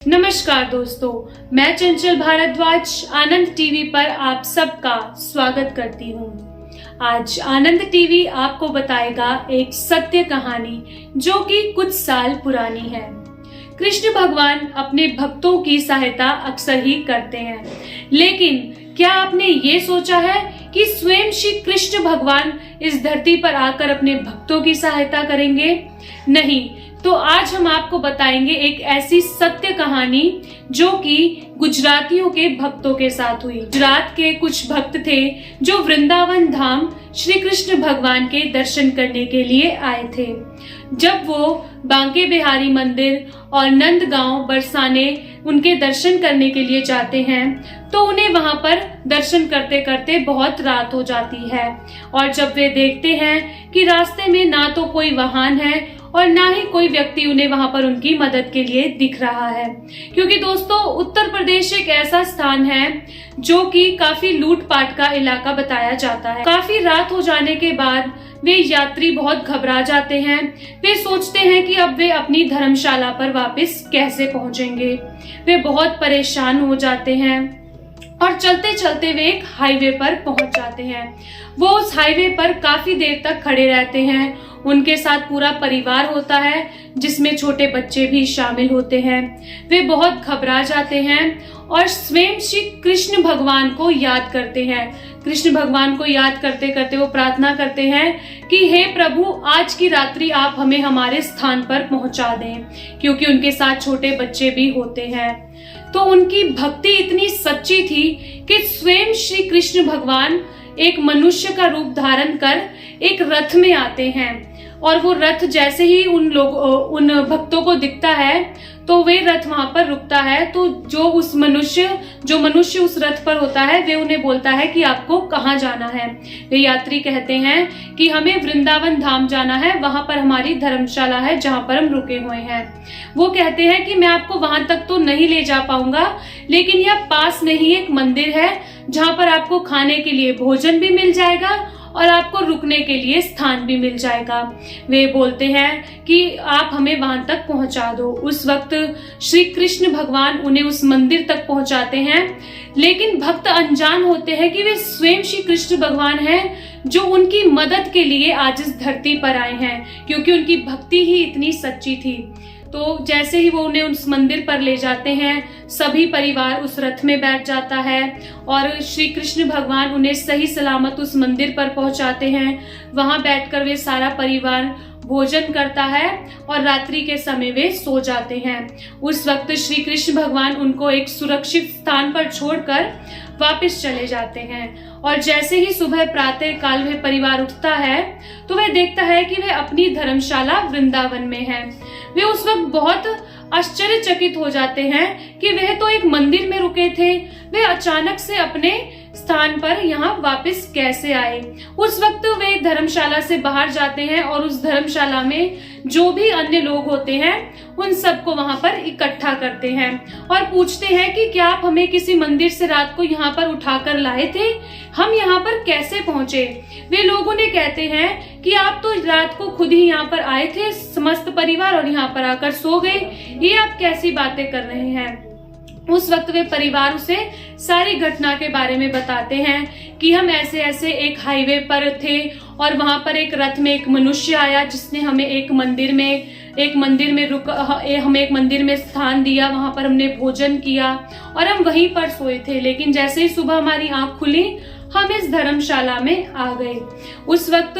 नमस्कार दोस्तों, मैं चंचल भारद्वाज आनंद टीवी पर आप सबका स्वागत करती हूँ। आज आनंद टीवी आपको बताएगा एक सत्य कहानी जो कि कुछ साल पुरानी है। कृष्ण भगवान अपने भक्तों की सहायता अक्सर ही करते हैं, लेकिन क्या आपने ये सोचा है कि स्वयं श्री कृष्ण भगवान इस धरती पर आकर अपने भक्तों की सहायता करेंगे? नहीं, तो आज हम आपको बताएंगे एक ऐसी सत्य कहानी जो कि गुजरातियों के भक्तों के साथ हुई। गुजरात के कुछ भक्त थे जो वृंदावन धाम श्री कृष्ण भगवान के दर्शन करने के लिए आए थे। जब वो बांके बिहारी मंदिर और नंदगांव बरसाने उनके दर्शन करने के लिए जाते हैं तो उन्हें वहां पर दर्शन करते करते बहुत रात हो जाती है। और जब वे देखते हैं कि रास्ते में ना तो कोई वाहन है और ना ही कोई व्यक्ति उन्हें वहां पर उनकी मदद के लिए दिख रहा है, क्योंकि दोस्तों उत्तर प्रदेश एक ऐसा स्थान है जो कि काफी लूटपाट का इलाका बताया जाता है। काफी रात हो जाने के बाद वे यात्री बहुत घबरा जाते हैं। वे सोचते हैं कि अब वे अपनी धर्मशाला पर वापस कैसे पहुंचेंगे। वे बहुत परेशान हो जाते हैं और चलते चलते वे एक हाईवे पर पहुंच जाते हैं। वो उस हाईवे पर काफी देर तक खड़े रहते हैं। उनके साथ पूरा परिवार होता है जिसमें छोटे बच्चे भी शामिल होते हैं। वे बहुत घबरा जाते हैं और स्वयं श्री कृष्ण भगवान को याद करते हैं। कृष्ण भगवान को याद करते करते वो प्रार्थना करते हैं कि हे प्रभु, आज की रात्रि आप हमें हमारे स्थान पर पहुंचा दें, क्योंकि उनके साथ छोटे बच्चे भी होते हैं। तो उनकी भक्ति इतनी सच्ची थी कि स्वयं श्री कृष्ण भगवान एक मनुष्य का रूप धारण कर एक रथ में आते हैं और वो रथ जैसे ही उन भक्तों को दिखता है तो वे रथ वहां पर रुकता है। तो जो मनुष्य उस रथ पर होता है वे उन्हें बोलता है कि आपको कहाँ जाना है। वे यात्री कहते हैं कि हमें वृंदावन धाम जाना है, वहां पर हमारी धर्मशाला है जहां पर हम रुके हुए हैं। वो कहते हैं कि मैं आपको वहां तक तो नहीं ले जा पाऊंगा, लेकिन यह पास में ही एक मंदिर है जहां पर आपको खाने के लिए भोजन भी मिल जाएगा और आपको रुकने के लिए स्थान भी मिल जाएगा। वे बोलते हैं कि आप हमें वहां तक पहुंचा दो। उस वक्त श्री कृष्ण भगवान उन्हें उस मंदिर तक पहुंचाते हैं, लेकिन भक्त अनजान होते हैं कि वे स्वयं श्री कृष्ण भगवान हैं जो उनकी मदद के लिए आज इस धरती पर आए हैं, क्योंकि उनकी भक्ति ही इतनी सच्ची थी। तो जैसे ही वो उन्हें उस मंदिर पर ले जाते हैं, सभी परिवार उस रथ में बैठ जाता है और श्री कृष्ण भगवान उन्हें सही सलामत उस मंदिर पर पहुंचाते हैं। वहां बैठकर वे सारा परिवार भोजन करता है और रात्रि के समय वे सो जाते हैं। उस वक्त श्री कृष्ण भगवान उनको एक सुरक्षित स्थान पर छोड़कर वापस चले जाते हैं। और जैसे ही सुबह प्रातः काल वह परिवार उठता है तो वह देखता है कि वह अपनी धर्मशाला वृंदावन में है। वे उस वक्त बहुत आश्चर्यचकित हो जाते हैं कि वह तो एक मंदिर में रुके थे, वे अचानक से अपने स्थान पर यहाँ वापस कैसे आए। उस वक्त वे धर्मशाला से बाहर जाते हैं और उस धर्मशाला में जो भी अन्य लोग होते हैं उन सबको वहां पर इकट्ठा करते हैं और पूछते हैं कि क्या आप हमें किसी मंदिर से रात को यहाँ पर उठाकर लाए थे? हम यहाँ पर कैसे पहुंचे? वे लोग उन्हें कहते हैं कि आप तो रात को खुद ही यहाँ पर आए थे समस्त परिवार और यहाँ पर आकर सो गए, ये आप कैसी बातें कर रहे हैं। उस वक्त वे परिवार उसे सारी घटना के बारे में बताते हैं कि हम ऐसे ऐसे एक हाईवे पर थे और वहां पर एक रथ में एक मनुष्य आया जिसने हमें हमें एक मंदिर में स्थान दिया, वहां पर हमने भोजन किया और हम वहीं पर सोए थे। लेकिन जैसे ही सुबह हमारी आंख खुली हम इस धर्मशाला में आ गए। उस वक्त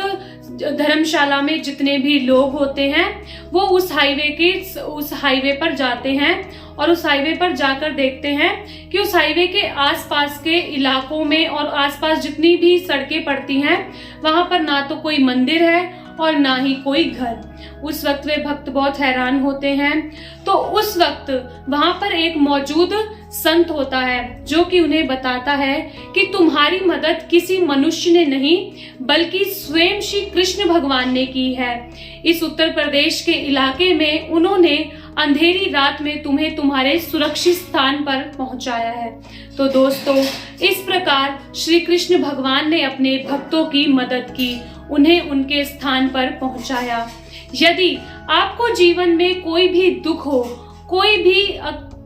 धर्मशाला में जितने भी लोग होते हैं वो उस हाईवे पर जाते हैं और उस हाईवे पर जाकर देखते हैं कि उस हाईवे के आसपास के इलाकों में और आसपास जितनी भी सड़कें पड़ती हैं वहां पर ना तो कोई मंदिर है और ना ही कोई घर। उस वक्त वे भक्त बहुत हैरान होते हैं। तो उस वक्त वहां पर एक मौजूद संत होता है जो कि उन्हें बताता है कि तुम्हारी मदद किसी मनुष्य ने नहीं बल्कि स्वयं श्री कृष्ण भगवान ने की है। इस उत्तर प्रदेश के इलाके में उन्होंने अंधेरी रात में तुम्हें तुम्हारे सुरक्षित स्थान पर पहुंचाया है। तो दोस्तों, इस प्रकार श्री कृष्ण भगवान ने अपने भक्तों की मदद की, उन्हें उनके स्थान पर पहुंचाया। यदि आपको जीवन में कोई भी दुख हो, कोई भी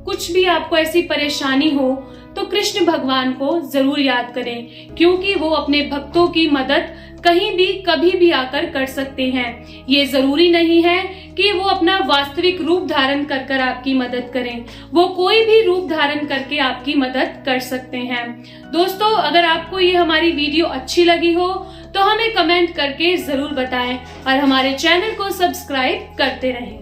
कुछ भी आपको ऐसी परेशानी हो तो कृष्ण भगवान को जरूर याद करें, क्योंकि वो अपने भक्तों की मदद कहीं भी कभी भी आकर कर सकते हैं। ये जरूरी नहीं है कि वो अपना वास्तविक रूप धारण कर कर आपकी मदद करें, वो कोई भी रूप धारण करके आपकी मदद कर सकते हैं। दोस्तों, अगर आपको ये हमारी वीडियो अच्छी लगी हो तो हमें कमेंट करके जरूर बताएं और हमारे चैनल को सब्सक्राइब करते रहें।